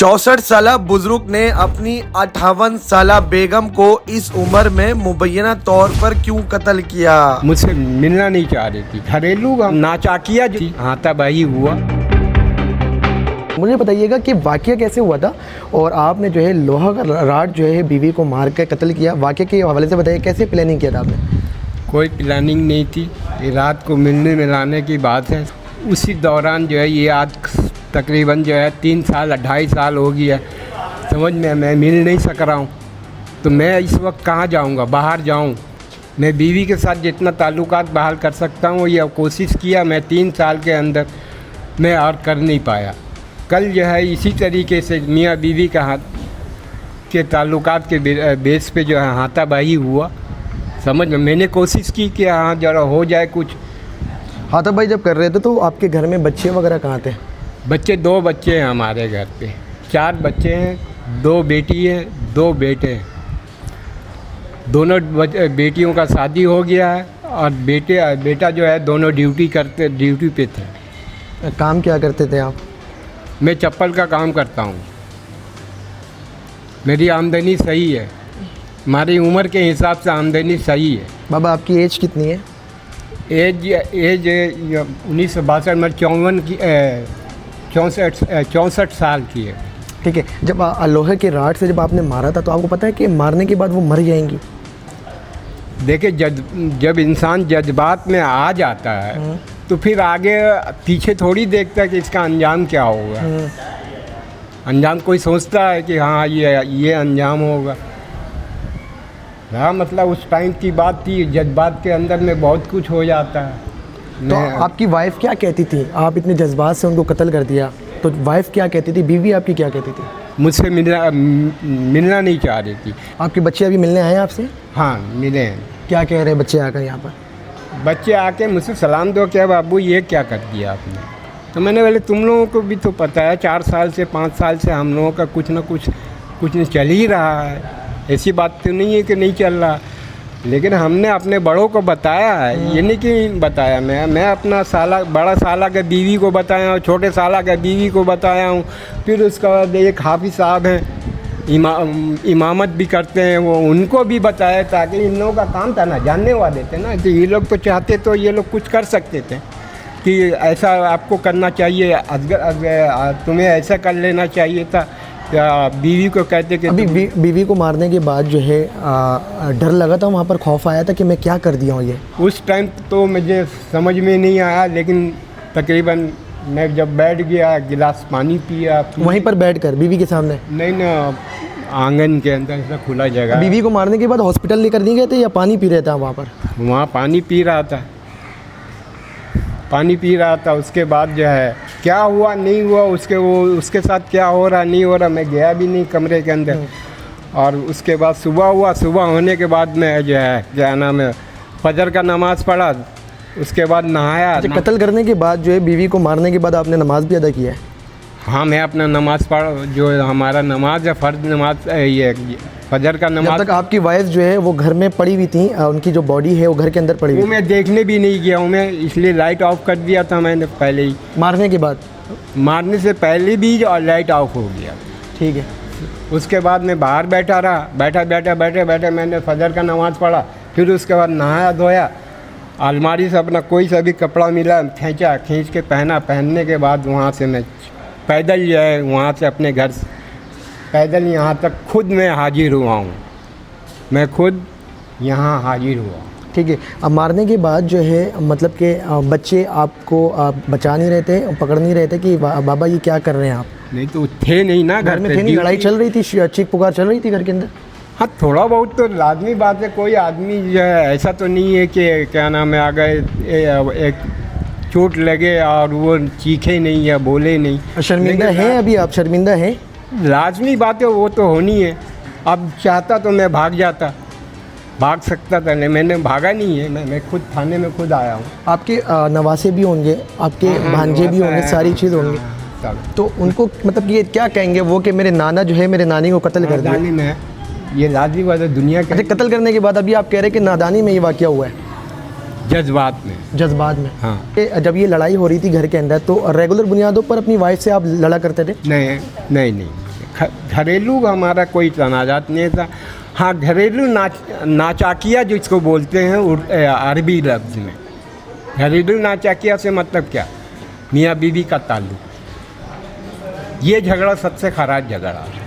64 साला बुजुर्ग ने अपनी 58 साला बेगम को इस उम्र में मुबैना तौर पर क्यों कत्ल किया? मुझसे मिलना नहीं चाह रही थी। घरेलू नाचाकिया जो हाथापाई हुआ। मुझे बताइएगा कि वाकया कैसे हुआ था और आपने जो है लोहा का राड जो है बीवी को मार कर कत्ल किया। वाकया के हवाले से बताइए, कैसे प्लानिंग किया था आपने? कोई प्लानिंग नहीं थी, ये रात को मिलने मिलाने की बात है। उसी दौरान जो है ये आज तकरीबन जो है 3 साल 2.5 साल हो गया, समझ में मैं मिल नहीं सक रहा हूँ। तो मैं इस वक्त कहाँ जाऊँगा, बाहर जाऊँ? मैं बीवी के साथ जितना ताल्लुकात बहाल कर सकता हूँ ये कोशिश किया मैं 3 साल के अंदर, मैं और कर नहीं पाया। कल जो है इसी तरीके से मियाँ बीवी का हाथ के ताल्लुकात के बेस पे जो है हाथापाई हुआ। समझ में मैंने कोशिश की कि हाँ ज़रा हो जाए कुछ। हाथापाई जब कर रहे थे तो आपके घर में बच्चे वगैरह कहाँ थे? बच्चे 2 बच्चे हैं हमारे घर पे, 4 बच्चे हैं, 2 बेटी हैं, 2 बेटे हैं। दोनों बेटियों का शादी हो गया है और बेटा जो है दोनों ड्यूटी पे थे। काम क्या करते थे आप? मैं चप्पल का काम करता हूँ। मेरी आमदनी सही है, हमारी उम्र के हिसाब से आमदनी सही है। बाबा आपकी एज कितनी है? एज 1962 में 64 साल की है। ठीक है। जब लोहे के राड से जब आपने मारा था तो आपको पता है कि मारने के बाद वो मर जाएंगी? देखिए जब इंसान जज्बात में आ जाता है तो फिर आगे पीछे थोड़ी देखता है कि इसका अंजाम क्या होगा। अंजाम कोई सोचता है कि हाँ ये अंजाम होगा। हाँ मतलब उस टाइम की बात थी, जज्बात के अंदर में बहुत कुछ हो जाता है। तो आपकी वाइफ क्या कहती थी? आप इतने जज्बात से उनको कत्ल कर दिया तो वाइफ क्या कहती थी, बीवी आपकी क्या कहती थी? मुझसे मिलना नहीं चाह रही थी। आपके बच्चे अभी मिलने आए हैं आपसे? हाँ मिले हैं। क्या कह रहे हैं बच्चे आकर यहाँ पर? बच्चे आके मुझसे सलाम दो, क्या बाबू ये क्या कर दिया आपने? तो मैंने बोले तुम लोगों को भी तो पता है 4 साल से 5 साल से हम लोगों का कुछ न कुछ चल ही रहा है। ऐसी बात तो नहीं है कि नहीं चल रहा, लेकिन हमने अपने बड़ों को बताया है। ये नहीं कि बताया मैं अपना बड़ा साला के बीवी को बताया हूँ, छोटे साला के बीवी को बताया हूँ। फिर उसके बाद एक हाफिज़ साहब हैं, इमामत भी करते हैं, वो उनको भी बताया ताकि इन लोगों का काम था ना, जानने वाले थे ना। तो ये लोग तो चाहते तो ये लोग कुछ कर सकते थे कि ऐसा आपको करना चाहिए, तुम्हें ऐसा कर लेना चाहिए था। बीवी को कहते कि अभी बीवी को मारने के बाद जो है डर लगा था, वहाँ पर खौफ आया था कि मैं क्या कर दिया हूँ ये? उस टाइम तो मुझे समझ में नहीं आया, लेकिन तकरीबन मैं जब बैठ गया गिलास पानी पिया। वहीं पर बैठकर बीवी के सामने? नहीं ना, आंगन के अंदर ऐसा खुला जगह। बीवी को मारने के बाद हॉस्पिटल लेकर दिए गए थे या पानी पी रहे थे वहाँ पर? वहाँ पानी पी रहा था। उसके बाद जो है क्या हुआ नहीं हुआ, उसके साथ क्या हो रहा नहीं हो रहा, मैं गया भी नहीं कमरे के अंदर। और उसके बाद सुबह होने के बाद मैं जो है क्या नाम है फजर का नमाज़ पढ़ा, उसके बाद नहाया। कत्ल करने के बाद जो है बीवी को मारने के बाद आपने नमाज भी अदा किया है? हाँ मैं अपना नमाज़ पढ़, जो हमारा नमाज है फ़र्ज़ नमाज, ये फजर का नमाज। जब तक आपकी वाइफ जो है वो घर में पड़ी हुई थी, उनकी जो बॉडी है वो घर के अंदर पड़ी हुई? वो मैं देखने भी नहीं गया हूँ मैं, इसलिए लाइट ऑफ कर दिया था मैंने पहले ही। मारने के बाद? मारने से पहले भी और लाइट ऑफ हो गया। ठीक है। उसके बाद मैं बाहर बैठा रहा, बैठे मैंने फजर का नमाज़ पढ़ा। फिर उसके बाद नहाया धोया, अलमारी से अपना कोई सा भी कपड़ा मिला खींच के पहनने के बाद वहाँ से मैं पैदल जो है वहाँ से अपने घर से पैदल यहाँ तक खुद मैं हाजिर हुआ हूँ। मैं खुद यहाँ हाजिर हुआ। ठीक है। अब मारने के बाद जो है मतलब कि बच्चे आपको बचा नहीं रहे थे, पकड़ नहीं रहे थे कि बाबा ये क्या कर रहे हैं आप? नहीं तो थे नहीं ना, घर में थे नहीं, लड़ाई चल रही थी, चीख पुकार चल रही थी घर के अंदर? हाँ थोड़ा बहुत तो लाजमी बात है। कोई आदमी जो है ऐसा तो नहीं है कि क्या नाम है आ गए एक चोट लगे और वो चीखे नहीं या बोले नहीं। शर्मिंदा हैं अभी आप? शर्मिंदा हैं? लाजमी बात है, वो तो होनी है। अब चाहता तो मैं भाग सकता था, नहीं मैंने भागा नहीं है। मैं खुद थाने में खुद आया हूँ। आपके नवासे भी होंगे, आपके भांजे भी होंगे, सारी चीज़ होंगी। तो उनको मतलब ये क्या कहेंगे वो कि मेरे नाना जो है मेरे नानी को कत्ल कर दिया? नादानी में ये लाजमी बात है दुनिया के। अच्छा, कत्ल करने के बाद अभी आप कह रहे हैं कि नादानी में ये वाक़या हुआ है? जज्बात में। हाँ। जब ये लड़ाई हो रही थी घर के अंदर तो रेगुलर बुनियादों पर अपनी वाइफ से आप लड़ा करते थे? नहीं, घरेलू हमारा कोई तनाज़ात नहीं था। हाँ, घरेलू नाचाकिया जिसको बोलते हैं अरबी लफ्ज़ में, घरेलू नाचाकिया से मतलब क्या, मियाँ बीवी का ताल्लुक़, ये झगड़ा सबसे ख़राब झगड़ा है।